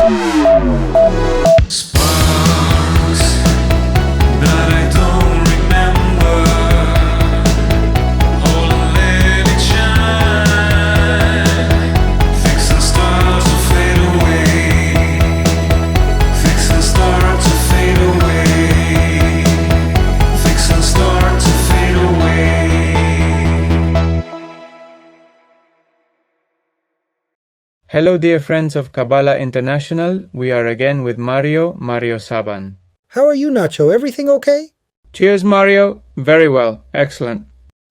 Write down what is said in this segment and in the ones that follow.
Sparks that I don't remember. Hold and let it shine. Fixing stars to fade away. Fixing stars to fade away. Fixing stars to fade away. Hello dear friends of Kabala International, we are again with Mario Saban. How are you, Nacho? Everything okay? Cheers Mario, very well, excellent.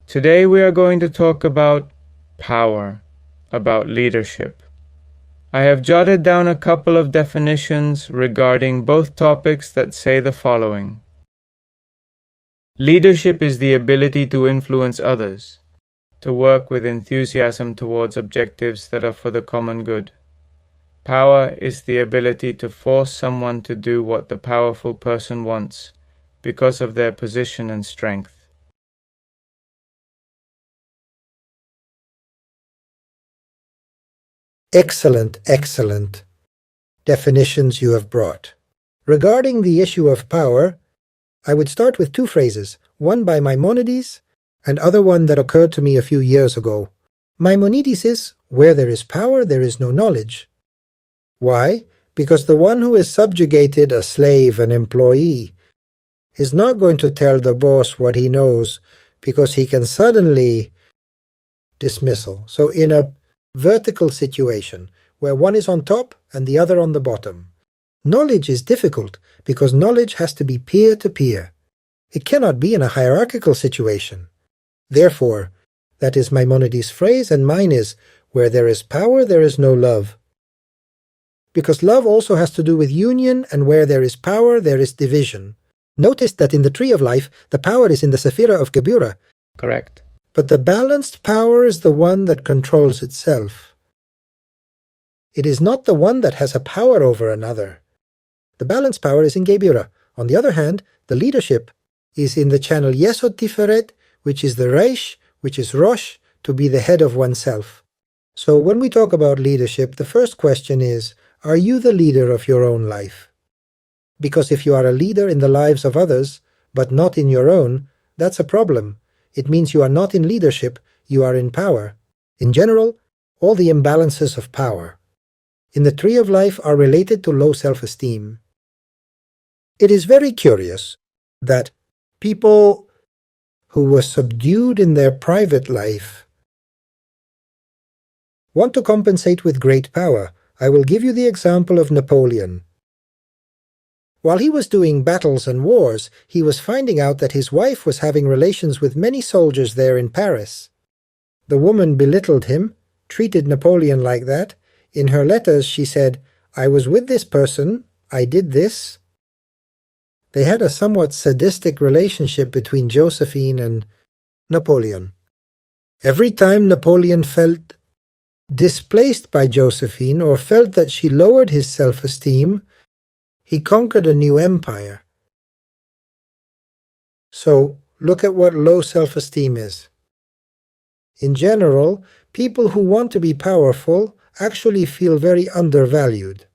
Today we are going to talk about power, about leadership. I have jotted down a couple of definitions regarding both topics that say the following. Leadership is the ability to influence others, to work with enthusiasm towards objectives that are for the common good. Power is the ability to force someone to do what the powerful person wants because of their position and strength. Excellent definitions you have brought. Regarding the issue of power, I would start with two phrases, one by Maimonides and other one that occurred to me a few years ago. Maimonides is, where there is power, there is no knowledge. Why? Because the one who is subjugated, a slave, an employee, is not going to tell the boss what he knows because he can suddenly dismissal. So in a vertical situation where one is on top and the other on the bottom, knowledge is difficult because knowledge has to be peer-to-peer. It cannot be in a hierarchical situation. Therefore, that is Maimonides' phrase, and mine is, where there is power, there is no love. Because love also has to do with union, and where there is power, there is division. Notice that in the tree of life, the power is in the Sefirah of Gevurah. Correct. But the balanced power is the one that controls itself. It is not the one that has a power over another. The balanced power is in Gevurah. On the other hand, the leadership is in the channel Yesod Tiferet, which is the Reish, which is Rosh, to be the head of oneself. So when we talk about leadership, the first question is, are you the leader of your own life? Because if you are a leader in the lives of others, but not in your own, that's a problem. It means you are not in leadership, you are in power. In general, all the imbalances of power in the tree of life are related to low self-esteem. It is very curious that people who were subdued in their private life want to compensate with great power. I will give you the example of Napoleon. While he was doing battles and wars, he was finding out that his wife was having relations with many soldiers there in Paris. The woman belittled him, treated Napoleon like that. In her letters she said, "I was with this person, I did this." They had a somewhat sadistic relationship between Josephine and Napoleon. Every time Napoleon felt displaced by Josephine or felt that she lowered his self-esteem, he conquered a new empire. So, look at what low self-esteem is. In general, people who want to be powerful actually feel very undervalued.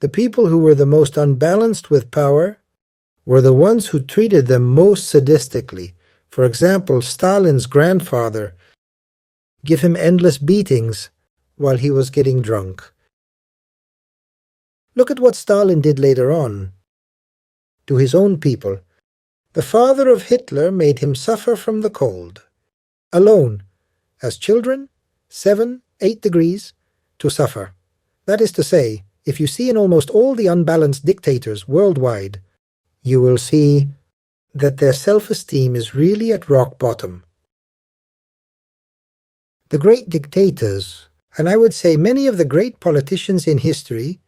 The people who were the most unbalanced with power were the ones who treated them most sadistically. For example, Stalin's grandfather gave him endless beatings while he was getting drunk. Look at what Stalin did later on to his own people. The father of Hitler made him suffer from the cold, alone, as children, 7, 8 degrees, to suffer. That is to say, if you see in almost all the unbalanced dictators worldwide, you will see that their self-esteem is really at rock bottom. The great dictators, and I would say many of the great politicians in history,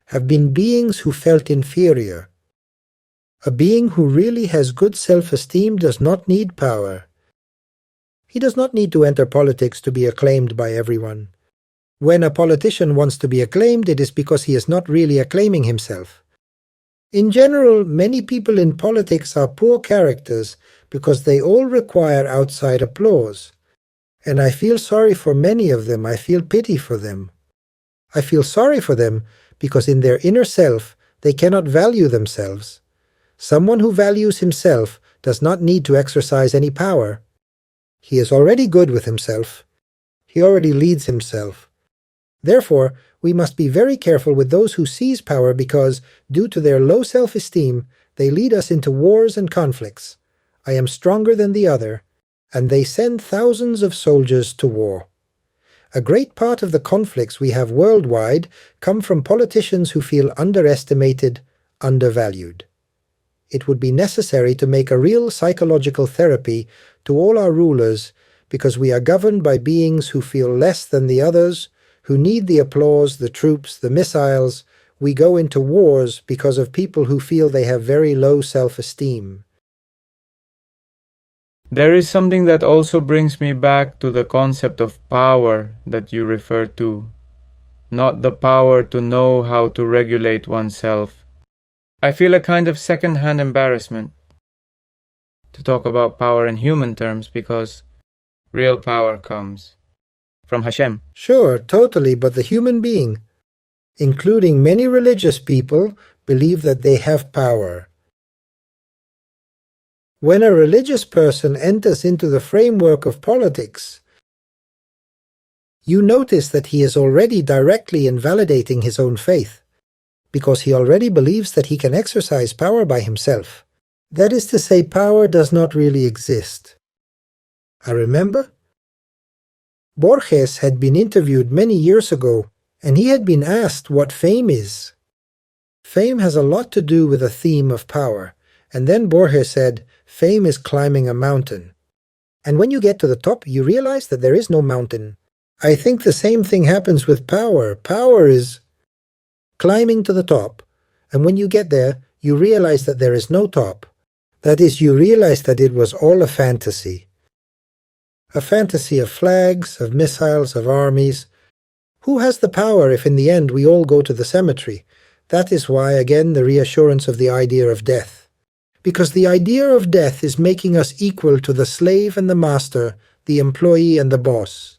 have been beings who felt inferior. A being who really has good self-esteem does not need power. He does not need to enter politics to be acclaimed by everyone. When a politician wants to be acclaimed, it is because he is not really acclaiming himself. In general, many people in politics are poor characters because they all require outside applause. And I feel sorry for many of them. I feel pity for them. I feel sorry for them because in their inner self they cannot value themselves. Someone who values himself does not need to exercise any power. He is already good with himself. He already leads himself. Therefore, we must be very careful with those who seize power because, due to their low self-esteem, they lead us into wars and conflicts. I am stronger than the other, and they send thousands of soldiers to war. A great part of the conflicts we have worldwide come from politicians who feel underestimated, undervalued. It would be necessary to make a real psychological therapy to all our rulers because we are governed by beings who feel less than the others, who need the applause, the troops, the missiles. We go into wars because of people who feel they have very low self-esteem. There is something that also brings me back to the concept of power that you refer to, not the power to know how to regulate oneself. I feel a kind of second-hand embarrassment to talk about power in human terms because real power comes from Hashem. Sure, totally, but the human being, including many religious people, believe that they have power. When a religious person enters into the framework of politics, you notice that he is already directly invalidating his own faith, because he already believes that he can exercise power by himself. That is to say, power does not really exist. I remember Borges had been interviewed many years ago, and he had been asked what fame is. Fame has a lot to do with the theme of power, and then Borges said, fame is climbing a mountain. And when you get to the top, you realize that there is no mountain. I think the same thing happens with power. Power is climbing to the top, and when you get there, you realize that there is no top. That is, you realize that it was all a fantasy. A fantasy of flags, of missiles, of armies. Who has the power if in the end we all go to the cemetery? That is why, again, the reassurance of the idea of death. Because the idea of death is making us equal to the slave and the master, the employee and the boss.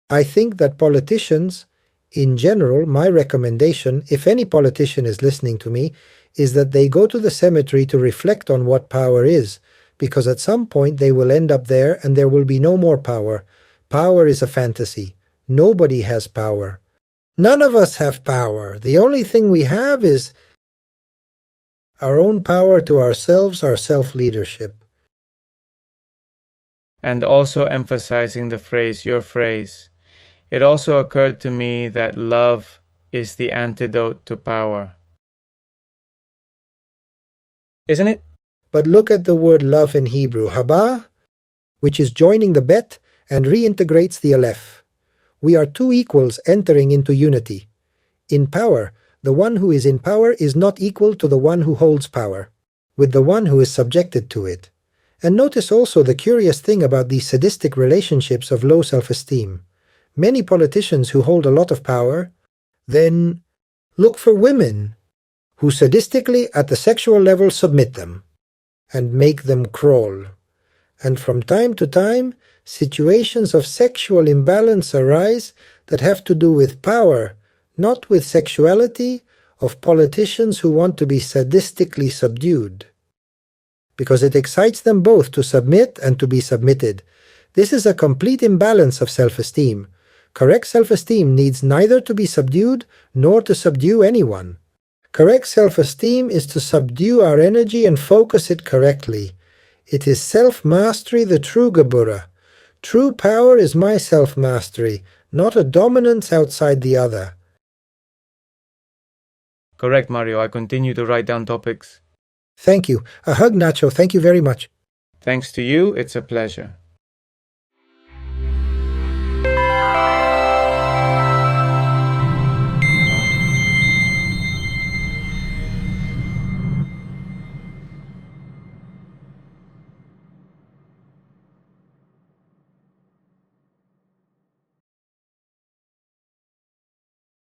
I think that politicians, in general, my recommendation, if any politician is listening to me, is that they go to the cemetery to reflect on what power is, because at some point they will end up there and there will be no more power. Power is a fantasy. Nobody has power. None of us have power. The only thing we have is our own power to ourselves, our self-leadership. And also emphasizing the phrase, your phrase, it also occurred to me that love is the antidote to power. Isn't it? But look at the word love in Hebrew, haba, which is joining the bet and reintegrates the aleph. We are two equals entering into unity. In power, the one who is in power is not equal to the one who holds power, with the one who is subjected to it. And notice also the curious thing about these sadistic relationships of low self-esteem. Many politicians who hold a lot of power then look for women who sadistically at the sexual level submit them and make them crawl. And from time to time, situations of sexual imbalance arise that have to do with power, not with sexuality, of politicians who want to be sadistically subdued. Because it excites them both to submit and to be submitted. This is a complete imbalance of self-esteem. Correct self-esteem needs neither to be subdued nor to subdue anyone. Correct self-esteem is to subdue our energy and focus it correctly. It is self-mastery, the true Gevurah. True power is my self-mastery, not a dominance outside the other. Correct, Mario. I continue to write down topics. Thank you. A hug, Nacho. Thank you very much. Thanks to you, it's a pleasure.